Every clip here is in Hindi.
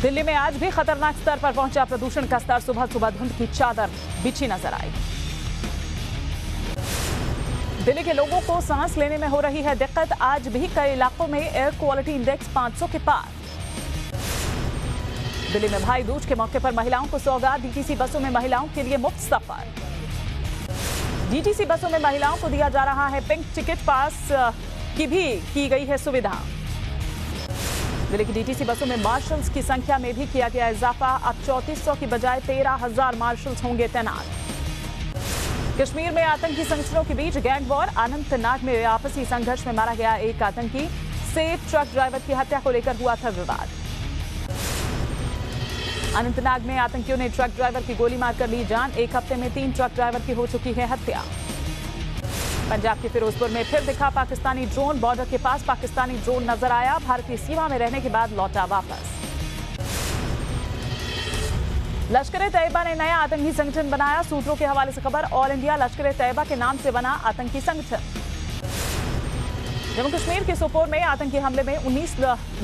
दिल्ली में आज भी खतरनाक स्तर पर पहुंचा प्रदूषण का स्तर। सुबह सुबह धुंध की चादर बिछी नजर आई। दिल्ली के लोगों को सांस लेने में हो रही है दिक्कत। आज भी कई इलाकों में एयर क्वालिटी इंडेक्स 500 के पार। दिल्ली में भाई दूज के मौके पर महिलाओं को सौगात। डीटीसी बसों में महिलाओं के लिए मुफ्त सफर। डीटीसी बसों में महिलाओं को दिया जा रहा है पिंक टिकट। पास की भी की गई है सुविधा। दिल्ली की डीटीसी बसों में मार्शल्स की संख्या में भी किया गया इजाफा। अब 3400 की बजाय 13,000 मार्शल्स होंगे तैनात। कश्मीर में आतंकी संगठनों के बीच गैंग वॉर। अनंतनाग में आपसी संघर्ष में मारा गया एक आतंकी। सेफ ट्रक ड्राइवर की हत्या को लेकर हुआ था विवाद। अनंतनाग में आतंकियों ने ट्रक ड्राइवर की गोली मारकर ली जान। एक हफ्ते में 3 ट्रक ड्राइवर की हो चुकी है हत्या। पंजाब के फिरोजपुर में फिर दिखा पाकिस्तानी ड्रोन। बॉर्डर के पास पाकिस्तानी ड्रोन नजर आया। भारतीय सीमा में रहने के बाद लौटा वापस। लश्कर-ए-तैयबा ने नया आतंकी संगठन बनाया। सूत्रों के हवाले से खबर। ऑल इंडिया लश्कर-ए-तैयबा के नाम से बना आतंकी संगठन। जम्मू कश्मीर के सोपोर में आतंकी हमले में 19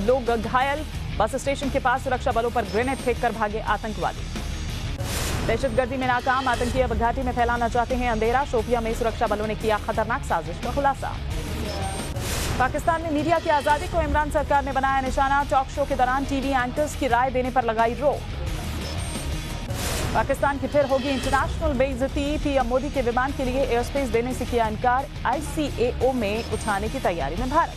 लोग घायल। बस स्टेशन के पास सुरक्षा बलों पर ग्रेनेड फेंककर भागे आतंकवादी। दहशतगर्दी में नाकाम आतंकी अब घाटी में फैलाना चाहते हैं अंधेरा। शोपियां में सुरक्षा बलों ने किया खतरनाक साजिश का खुलासा। पाकिस्तान में मीडिया की आजादी को इमरान सरकार ने बनाया निशाना। टॉक शो के दौरान टीवी एंकर्स की राय देने पर लगाई रोक। पाकिस्तान की फिर होगी इंटरनेशनल बेइज्जती। पीएम मोदी के विमान के लिए एयर स्पेस देने से किया इनकार। ICAO में उठाने की तैयारी में भारत।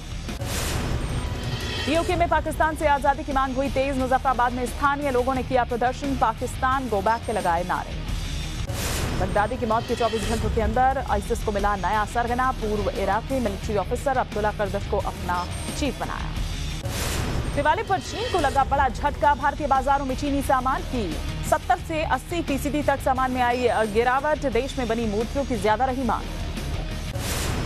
पीओके में पाकिस्तान से आजादी की मांग हुई तेज। मुजफ्फराबाद में स्थानीय लोगों ने किया प्रदर्शन। पाकिस्तान गो बैक के लगाए नारे। बगदादी की मौत के 24 घंटों के अंदर आईसिस को मिला नया सरगना। पूर्व इराकी मिलिट्री ऑफिसर अब्दुल्ला कर्दश को अपना चीफ बनाया। दिवाली पर चीन को लगा बड़ा झटका। भारतीय बाजारों में चीनी सामान की 70 से 80% तक सामान में आई गिरावट। देश में बनी मूर्तियों की ज्यादा रही मांग।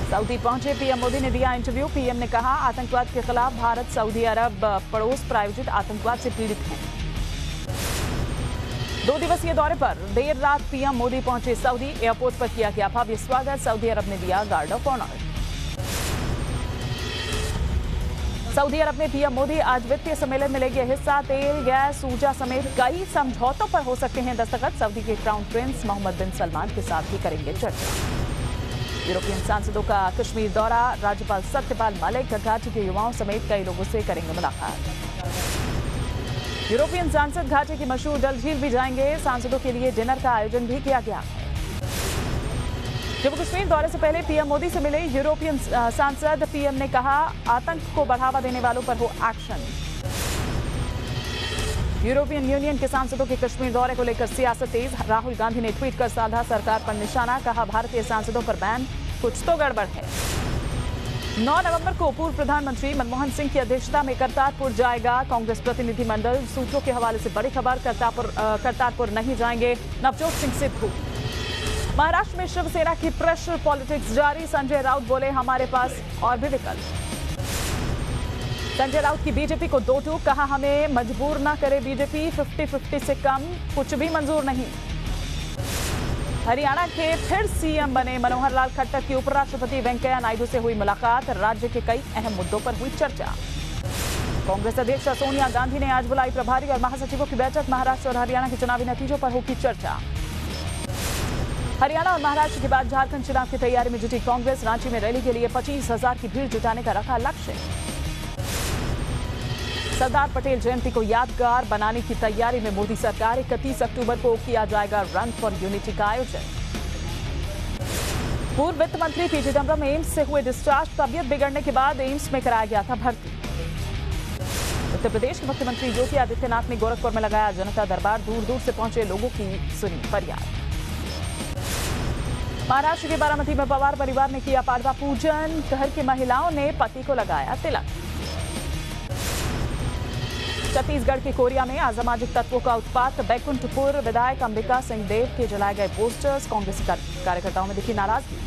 सऊदी पहुंचे पीएम मोदी ने दिया इंटरव्यू। पीएम ने कहा आतंकवाद के खिलाफ भारत सऊदी अरब पड़ोस प्रायोजित आतंकवाद से पीड़ित हैं। 2 दिवसीय दौरे पर देर रात पीएम मोदी पहुंचे सऊदी। एयरपोर्ट पर किया गया भव्य स्वागत। सऊदी अरब ने दिया गार्ड ऑफ ऑनर। सऊदी अरब में पीएम मोदी आज वित्तीय सम्मेलन में लेंगे हिस्सा। तेल गैस ऊर्जा समेत कई समझौतों पर हो सकते हैं दस्तखत। सऊदी के क्राउन प्रिंस मोहम्मद बिन सलमान के साथ भी करेंगे चर्चा। यूरोपियन सांसदों का कश्मीर दौरा। राज्यपाल सत्यपाल मलिक घाटी के युवाओं समेत कई लोगों से करेंगे मुलाकात। यूरोपियन सांसद घाटी की मशहूर डल झील भी जाएंगे। सांसदों के लिए डिनर का आयोजन भी किया गया। जम्मू कश्मीर दौरे से पहले पीएम मोदी से मिले यूरोपियन सांसद। पीएम ने कहा आतंक को बढ़ावा देने वालों पर हो एक्शन। यूरोपियन यूनियन के सांसदों के कश्मीर दौरे को लेकर सियासत तेज। राहुल गांधी ने ट्वीट कर साधा सरकार पर निशाना। कहा भारतीय सांसदों पर बैन, कुछ तो गड़बड़ है। 9 नवंबर को पूर्व प्रधानमंत्री मनमोहन सिंह की अध्यक्षता में करतारपुर जाएगा कांग्रेस प्रतिनिधिमंडल। सूत्रों के हवाले से बड़ी खबर। करतारपुर नहीं जाएंगे नवजोत सिंह सिद्धू। महाराष्ट्र में शिवसेना की प्रेशर पॉलिटिक्स जारी। संजय राउत बोले हमारे पास और भी विकल्प। संजय राउत की बीजेपी को 2 टूक। कहा हमें मजबूर ना करे बीजेपी। 50-50 से कम कुछ भी मंजूर नहीं। हरियाणा के फिर सीएम बने मनोहर लाल खट्टर की उपराष्ट्रपति वेंकैया नायडू से हुई मुलाकात। राज्य के कई अहम मुद्दों पर हुई चर्चा। कांग्रेस अध्यक्ष सोनिया गांधी ने आज बुलाई प्रभारी और महासचिवों की बैठक। महाराष्ट्र और हरियाणा के चुनावी नतीजों पर होगी चर्चा। हरियाणा और महाराष्ट्र के बाद झारखंड चुनाव की तैयारी में जुटी कांग्रेस। रांची में रैली के लिए 25,000 की भीड़ जुटाने का रखा लक्ष्य। सरदार पटेल जयंती को यादगार बनाने की तैयारी में मोदी सरकार। 31 अक्टूबर को किया जाएगा रन फॉर यूनिटी का आयोजन। पूर्व वित्त मंत्री पी चिदंबरम एम्स से हुए डिस्चार्ज। तबियत बिगड़ने के बाद एम्स में कराया गया था भर्ती। उत्तर प्रदेश के मुख्यमंत्री योगी आदित्यनाथ ने गोरखपुर में लगाया जनता दरबार। दूर दूर से पहुंचे लोगों की सुनी फरियाद। महाराष्ट्र के बारामती में पवार परिवार ने किया पाडवा पूजन। घर की महिलाओं ने पति को लगाया तिलक। छत्तीसगढ़ के कोरिया में असामाजिक तत्वों का उत्पात। बैकुंठपुर विधायक अंबिका सिंह देव के जलाए गए पोस्टर्स। कांग्रेसी कार्यकर्ताओं में दिखी नाराजगी।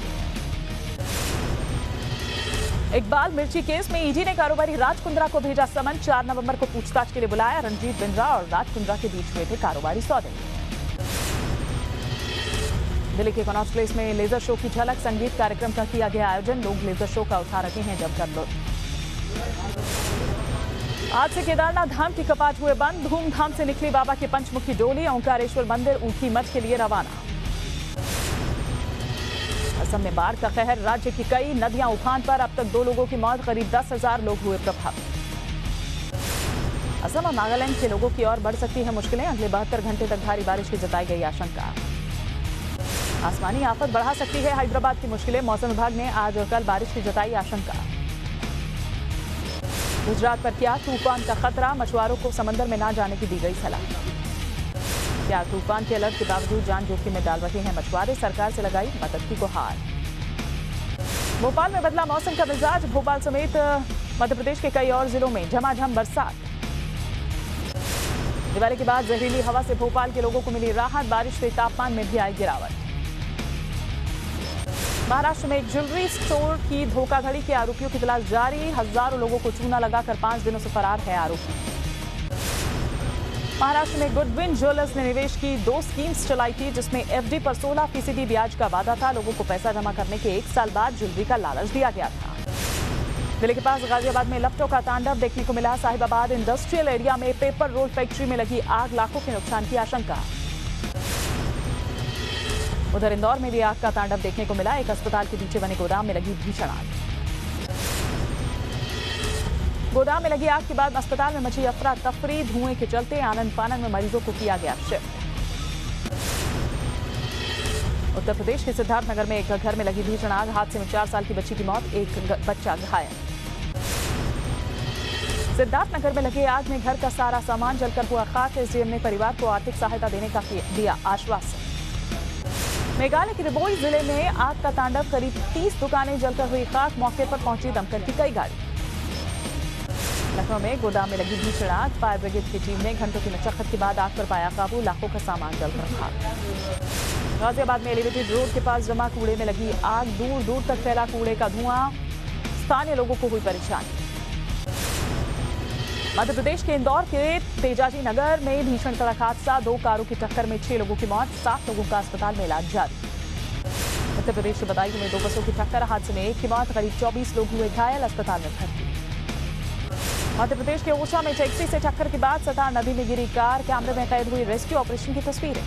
इकबाल मिर्ची केस में ईडी ने कारोबारी राज कुंद्रा को भेजा समन। 4 नवंबर को पूछताछ के लिए बुलाया। रणजीत बिंद्रा और राज कुंद्रा के बीच हुए थे कारोबारी सौदे। दिल्ली के कनॉट प्लेस में लेजर शो की झलक। संगीत कार्यक्रम का किया गया आयोजन। लोग लेजर शो का उठा रहे हैं जमकर लुत्फ। आज से केदारनाथ धाम की कपाट हुए बंद। धूमधाम से निकली बाबा की पंचमुखी डोली। ओंकारेश्वर मंदिर ऊखी मठ के लिए रवाना। असम में बाढ़ का कहर। राज्य की कई नदियां उफान पर। अब तक 2 लोगों की मौत। करीब 10,000 लोग हुए प्रभावित। असम और नागालैंड के लोगों की ओर बढ़ सकती है मुश्किलें। अगले 72 घंटे तक भारी बारिश की जताई गई आशंका। आसमानी आफत बढ़ा सकती है हैदराबाद की मुश्किलें। मौसम विभाग ने आज और कल बारिश की जताई आशंका। गुजरात पर क्या तूफान का खतरा। मछुआरों को समंदर में ना जाने की दी गई सलाह। क्या तूफान के अलर्ट के बावजूद जान जोखिम में डाल रहे हैं मछुआरे। सरकार से लगाई मदद की गुहार। भोपाल में बदला मौसम का मिजाज। भोपाल समेत मध्य प्रदेश के कई और जिलों में झमाझम बरसात। दिवाली के बाद जहरीली हवा से भोपाल के लोगों को मिली राहत। बारिश से तापमान में भी आई गिरावट। महाराष्ट्र में एक ज्वेलरी स्टोर की धोखाधड़ी के आरोपियों की तलाश जारी। हजारों लोगों को चूना लगाकर 5 दिनों से फरार है आरोपी। महाराष्ट्र में गुडविन ज्वेलर्स ने निवेश की 2 स्कीम्स चलाई थी, जिसमें एफडी पर 16% ब्याज का वादा था। लोगों को पैसा जमा करने के 1 साल बाद ज्वेलरी का लालच दिया गया था। दिल्ली के पास गाजियाबाद में लपटों का तांडव देखने को मिला। साहिबाबाद इंडस्ट्रियल एरिया में पेपर रोल फैक्ट्री में लगी आग। लाखों के नुकसान की आशंका। उधर इंदौर में भी आग का तांडव देखने को मिला। एक अस्पताल के पीछे बने गोदाम में लगी भीषण आग। गोदाम में लगी आग के बाद अस्पताल में मची अफरा तफरी। धुएं के चलते आनन फानन में मरीजों को किया गया शिफ्ट। उत्तर प्रदेश के सिद्धार्थनगर में एक घर में लगी भीषण आग। हादसे में 4 साल की बच्ची की मौत, एक बच्चा घायल। सिद्धार्थनगर में लगे आग में घर का सारा सामान जलकर हुआ खाक। एसडीएम ने परिवार को आर्थिक सहायता देने का दिया आश्वासन। मेघालय के रिबोई जिले में आग का तांडव। करीब 30 दुकानें जलकर हुई खाक। मौके पर पहुंची दमकल की कई गाड़ी। लखनऊ में गोदाम में लगी भीषण आग। फायर ब्रिगेड की टीम ने घंटों की मशक्कत के बाद आग पर पाया काबू। लाखों का सामान जलकर खाक। गाजियाबाद में एलिवेटेड रोड के पास जमा कूड़े में लगी आग। दूर दूर तक फैला कूड़े का धुआं। स्थानीय लोगों को हुई परेशानी। मध्य प्रदेश के इंदौर के तेजाजी नगर में भीषण सड़क हादसा। 2 कारों की टक्कर में 6 लोगों की मौत। 7 लोगों का अस्पताल में इलाज जारी। उत्तर प्रदेश के बदायूं में 2 बसों की टक्कर। हादसे में 1 की मौत। करीब 24 लोग हुए घायल। अस्पताल में भर्ती। मध्य प्रदेश के ओरछा में टैक्सी से टक्कर के बाद सतार नदी में गिरी कार। कैमरे में कैद हुई रेस्क्यू ऑपरेशन की तस्वीरें।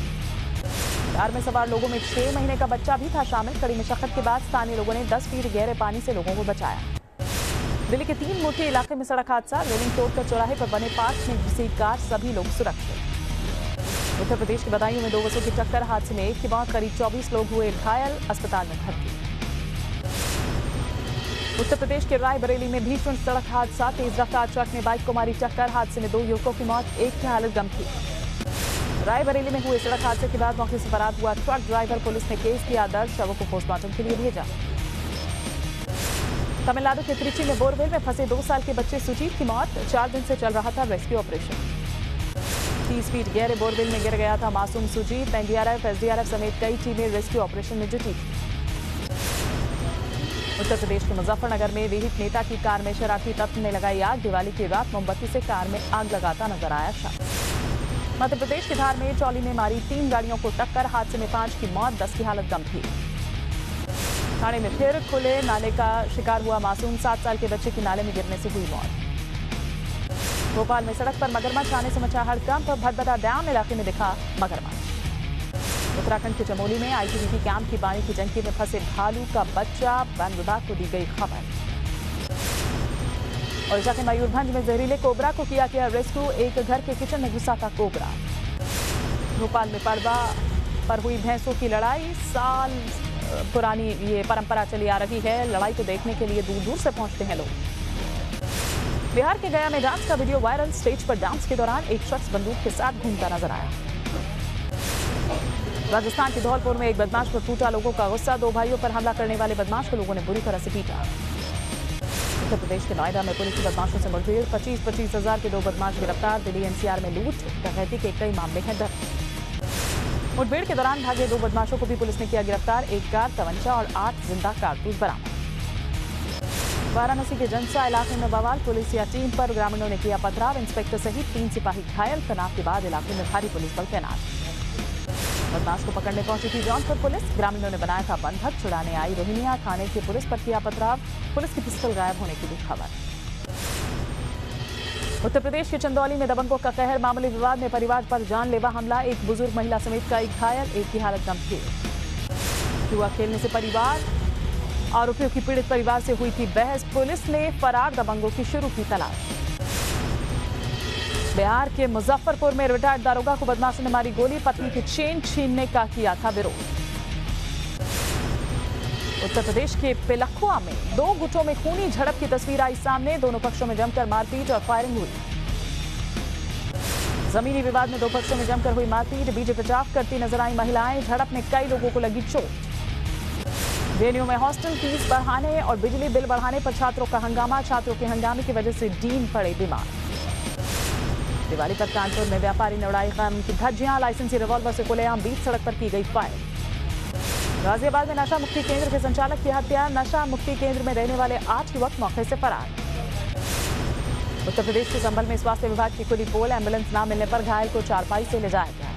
कार में सवार लोगों में 6 महीने का बच्चा भी था शामिल। कड़ी मशक्कत के बाद स्थानीय लोगों ने 10 फीट गहरे पानी से लोगों को बचाया। दिल्ली के 3 मुठी इलाके में सड़क हादसा। रेलिंग तोड़कर चौराहे पर बने पार्क में घुसी कार। सभी लोग सुरक्षित। उत्तर प्रदेश के बदायूं में 2 बसों की टक्कर। हादसे में 1 की मौत। करीब 24 लोग हुए घायल। अस्पताल में भर्ती। उत्तर प्रदेश के रायबरेली में भीषण सड़क हादसा। तेज रफ्तार ट्रक ने बाइक को मारी टक्कर। हादसे में 2 युवकों की मौत, एक की हालत गंभीर। रायबरेली में हुए सड़क हादसे के बाद मौके से फरार हुआ ट्रक ड्राइवर। पुलिस ने केस किया दर्ज। शवों को पोस्टमार्टम के लिए भेजा। तमिलनाडु के त्रिची में बोरवेल में फंसे 2 साल के बच्चे सुजीत की मौत। 4 दिन से चल रहा था रेस्क्यू ऑपरेशन। 30 फीट गहरे बोरवेल में गिर गया था मासूम सुजीत। एनडीआरएफ, एसडीआरएफ समेत कई टीमें रेस्क्यू ऑपरेशन में जुटी थी। उत्तर प्रदेश के मुजफ्फरनगर में विहिप नेता की कार में शरारती तत्व ने लगाई आग। दिवाली की रात मोमबत्ती से कार में आग लगाता नजर आया शख्स। मध्य प्रदेश के धार में ट्रॉली ने मारी 3 गाड़ियों को टक्कर। हादसे में 5 की मौत, 10 की हालत गंभीर। थाने में फिर खुले नाले का शिकार हुआ मासूम। 7 साल के बच्चे की नाले में गिरने से हुई मौत। भोपाल में सड़क पर मगरमच्छ आने से मचा हड़कंप। भदभदा डैम इलाके में दिखा मगरमच्छ। उत्तराखंड के चमोली में आईटीबीपी कैंप की पानी की टंकी में फंसे भालू का बच्चा। वन विभाग को दी गई खबर। ओडिशा के मयूरभंज में जहरीले कोबरा को किया गया रेस्क्यू। एक घर के किचन में घुसा था कोबरा। भोपाल में पड़वा पर हुई भैंसों की लड़ाई। साल पुरानी ये परंपरा चली आ रही है। लड़ाई को देखने के लिए दूर दूर से पहुंचते हैं लोग। बिहार के गया में डांस का वीडियो वायरल। स्टेज पर डांस के दौरान एक शख्स बंदूक के साथ घूमता नजर आया। राजस्थान के धौलपुर में एक बदमाश पर फूटा लोगों का गुस्सा। 2 भाइयों पर हमला करने वाले बदमाश को लोगों ने बुरी तरह से पीटा। उत्तर प्रदेश के नोएडा में पुलिस की बदमाशों से मुठभेड़। 25-25 हजार के 2 बदमाश गिरफ्तार। दिल्ली एनसीआर में लूट डकैती के कई मामले हैं दर्ज। मुठभेड़ के दौरान भागे 2 बदमाशों को भी पुलिस ने किया गिरफ्तार। 1 कार, तमंचा और 8 जिंदा कारतूस बरामद। वाराणसी के जनसा इलाके में बवाल। पुलिस या टीम पर ग्रामीणों ने किया पथराव। इंस्पेक्टर सहित 3 सिपाही घायल। तनाव के बाद इलाके में भारी पुलिस बल तैनात। बदमाश को पकड़ने पहुंची थी जौनपुर पुलिस। ग्रामीणों ने बनाया था बंधक। छुड़ाने आई रोहिणिया। थाने की पुलिस पर किया पथराव। पुलिस की पिस्टल गायब होने की भी खबर। उत्तर प्रदेश के चंदौली में दबंगों का कहर, मामूली विवाद में परिवार पर जानलेवा हमला, एक बुजुर्ग महिला समेत कई घायल, एक की हालत गंभीर। जुआ खेलने से परिवार, आरोपियों की पीड़ित परिवार से हुई थी बहस, पुलिस ने फरार दबंगों की शुरू की तलाश। बिहार के मुजफ्फरपुर में रिटायर्ड दारोगा को बदमाशों ने मारी गोली, पत्नी की चेन छीनने का किया था विरोध। उत्तर प्रदेश के पिलखुआ में 2 गुटों में खूनी झड़प की तस्वीर आई सामने, दोनों पक्षों में जमकर मारपीट और फायरिंग हुई। जमीनी विवाद में 2 पक्षों में जमकर हुई मारपीट, बीच बचाव करती नजर आई महिलाएं, झड़प में कई लोगों को लगी चोट। जेएनयू में हॉस्टल फीस बढ़ाने और बिजली बिल बढ़ाने पर छात्रों का हंगामा, छात्रों के हंगामे की वजह से डीन पड़े बीमार। दिवाली पर कानपुर में व्यापारी ने उड़ाई गम की धज्जियां, लाइसेंसी रिवॉल्वर से खुलेआम बीच सड़क पर की गई फायर। गाजियाबाद में नशा मुक्ति केंद्र के संचालक की हत्या, नशा मुक्ति केंद्र में रहने वाले 8 युवक मौके से फरार। उत्तर प्रदेश के संभल में स्वास्थ्य विभाग की खुली पोल, एम्बुलेंस न मिलने पर घायल को चारपाई से ले जाया गया।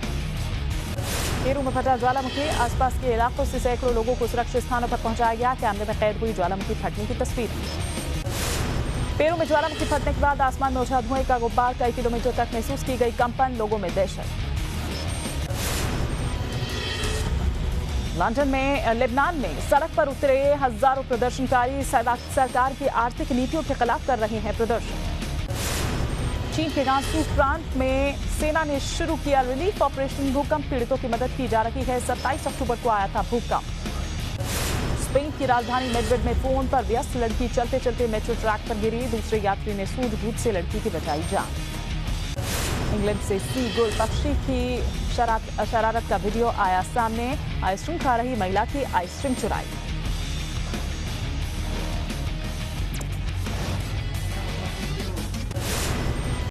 पेरू में फटा ज्वालामुखी, आसपास के इलाकों से सैकड़ों लोगों को सुरक्षित स्थानों पर पहुंचाया गया, कैमरे में कैद हुई ज्वालामुखी फटने की तस्वीर। पेरू में ज्वालामुखी फटने के बाद आसमान में उठा धुएं का गुब्बार, कई किलोमीटर तक महसूस की गई कंपन, लोगों में दहशत। लंदन में लेबनान में सड़क पर उतरे हजारों प्रदर्शनकारी सरकार की आर्थिक नीतियों के खिलाफ कर रहे हैं प्रदर्शन। चीन के गांसू प्रांत में सेना ने शुरू किया रिलीफ ऑपरेशन, भूकंप पीड़ितों की मदद की जा रही है। 27 अक्टूबर को आया था भूकंप। स्पेन की राजधानी मैड्रिड में फोन पर व्यस्त लड़की चलते चलते मेट्रो ट्रैक पर गिरी, दूसरे यात्री ने सूझबूझ से लड़की की बचाई जान। इंग्लैंड से सी गुल पक्षी की शरारत का वीडियो आया सामने, आइसक्रीम खा रही महिला की आइसक्रीम चुराई।